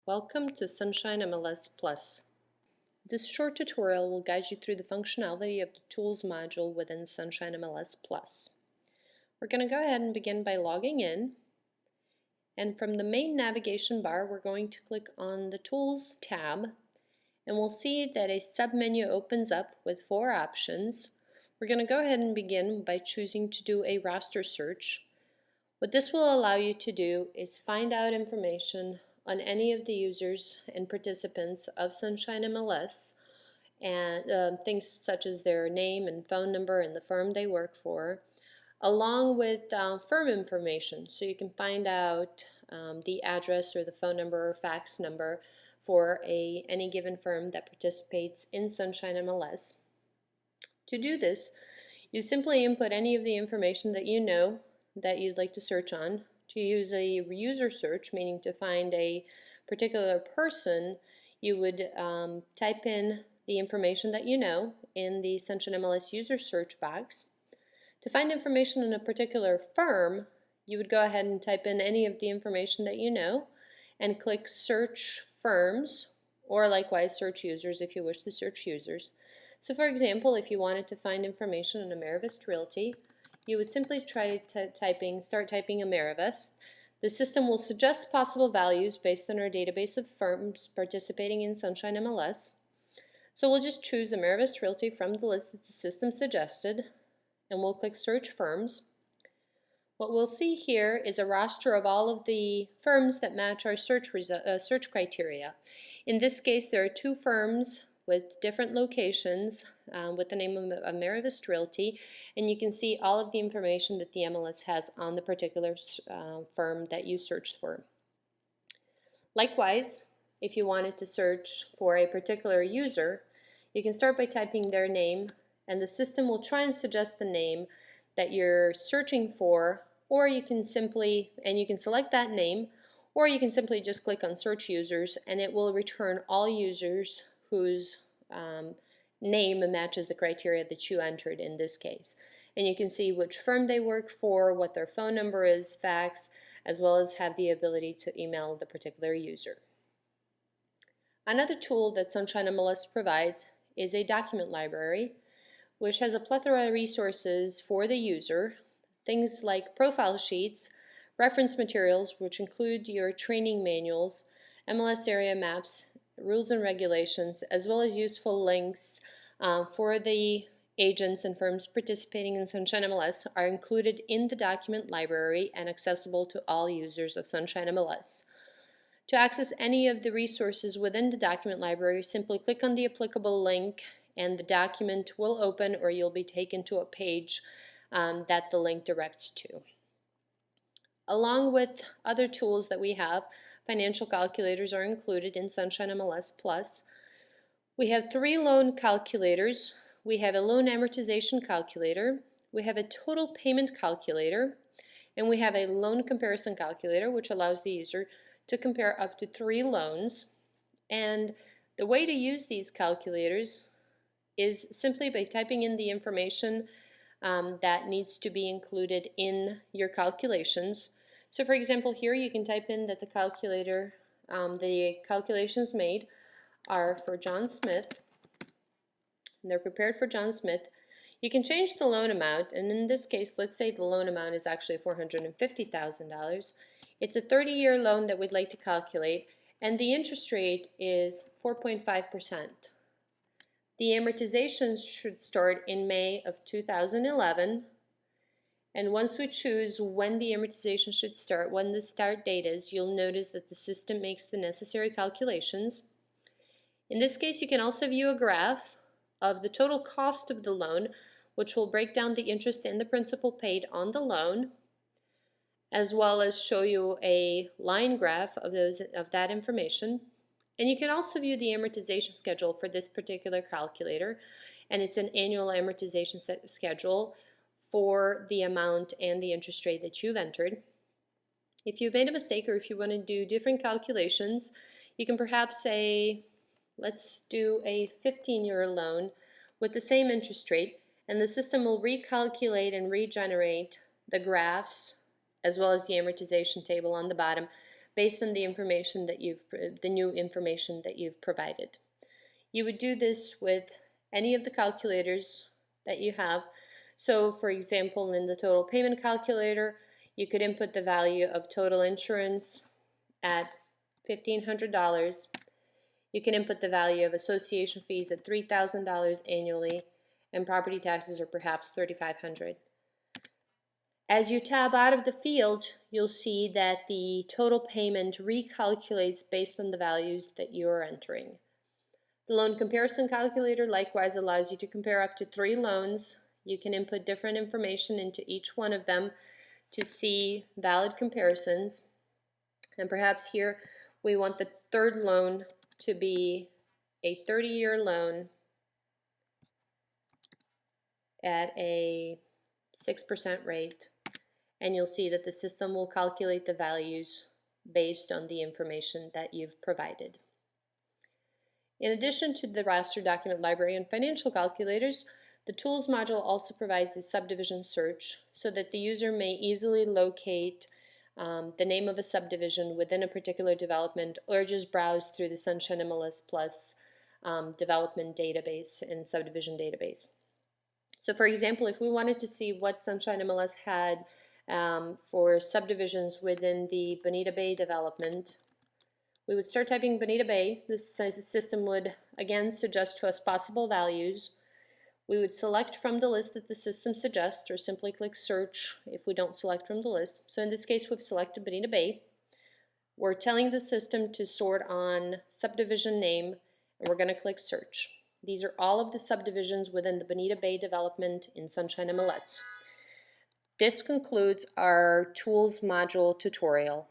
Welcome to SunshineMLS Plus. This short tutorial will guide you through the functionality of the Tools module within SunshineMLS Plus. We're going to go ahead and begin by logging in. And from the main navigation bar, we're going to click on the Tools tab, and we'll see that a submenu opens up with 4 options. We're going to go ahead and begin by choosing to do a roster search. What this will allow you to do is find out information on any of the users and participants of SunshineMLS, and things such as their name and phone number and the firm they work for, along with firm information. So you can find out the address or the phone number or fax number for any given firm that participates in SunshineMLS. To do this, you simply input any of the information that you know that you'd like to search on. To use a user search, meaning to find a particular person, you would type in the information that you know in the SunshineMLS user search box. To find information on a particular firm, you would go ahead and type in any of the information that you know and click Search Firms, or likewise Search Users if you wish to search users. So for example, if you wanted to find information on AmeriVest Realty, you would simply start typing AmeriVest. The system will suggest possible values based on our database of firms participating in SunshineMLS. So we'll just choose AmeriVest Realty from the list that the system suggested, and we'll click Search Firms. What we'll see here is a roster of all of the firms that match our search criteria. In this case, there are 2 firms with different locations with the name of AmeriVest Realty, and you can see all of the information that the MLS has on the particular firm that you searched for. Likewise, if you wanted to search for a particular user, you can start by typing their name, and the system will try and suggest the name that you're searching for, or you can select that name, or you can simply just click on Search Users, and it will return all users whose name matches the criteria that you entered in this case. And you can see which firm they work for, what their phone number is, fax, as well as have the ability to email the particular user. Another tool that SunshineMLS provides is a document library, which has a plethora of resources for the user, things like profile sheets, reference materials, which include your training manuals, MLS area maps, rules and regulations, as well as useful links for the agents and firms participating in SunshineMLS are included in the document library and accessible to all users of SunshineMLS. To access any of the resources within the document library, simply click on the applicable link and the document will open, or you'll be taken to a page that the link directs to. Along with other tools that we have, financial calculators are included in SunshineMLS Plus. We have 3 loan calculators. We have a loan amortization calculator, we have a total payment calculator, and we have a loan comparison calculator, which allows the user to compare up to 3 loans. And the way to use these calculators is simply by typing in the information that needs to be included in your calculations. So for example, here you can type in that the calculations made are for John Smith, and they're prepared for John Smith. You can change the loan amount, and in this case, let's say the loan amount is actually $450,000. It's a 30-year loan that we'd like to calculate, and the interest rate is 4.5%. The amortization should start in May of 2011, and once we choose when the amortization should start, when the start date is, you'll notice that the system makes the necessary calculations. In this case, you can also view a graph of the total cost of the loan, which will break down the interest and the principal paid on the loan, as well as show you a line graph of that information. And you can also view the amortization schedule for this particular calculator, and it's an annual amortization schedule for the amount and the interest rate that you've entered. If you've made a mistake or if you want to do different calculations, you can perhaps say, let's do a 15-year loan with the same interest rate, and the system will recalculate and regenerate the graphs as well as the amortization table on the bottom, based on the information that the new information that you've provided. You would do this with any of the calculators that you have. So for example, in the total payment calculator, you could input the value of total insurance at $1,500. You can input the value of association fees at $3,000 annually, and property taxes are perhaps $3,500. As you tab out of the field, you'll see that the total payment recalculates based on the values that you are entering. The loan comparison calculator likewise allows you to compare up to 3 loans. You can input different information into each one of them to see valid comparisons. And perhaps here we want the third loan to be a 30-year loan at a 6% rate. And you'll see that the system will calculate the values based on the information that you've provided. In addition to the raster document library and financial calculators, the Tools module also provides a subdivision search so that the user may easily locate the name of a subdivision within a particular development, or just browse through the SunshineMLS Plus development database and subdivision database. So for example, if we wanted to see what SunshineMLS had for subdivisions within the Bonita Bay development, we would start typing Bonita Bay. This system would again suggest to us possible values. We would select from the list that the system suggests, or simply click search if we don't select from the list. So in this case, we've selected Bonita Bay. We're telling the system to sort on subdivision name, and we're going to click search. These are all of the subdivisions within the Bonita Bay development in SunshineMLS. This concludes our Tools module tutorial.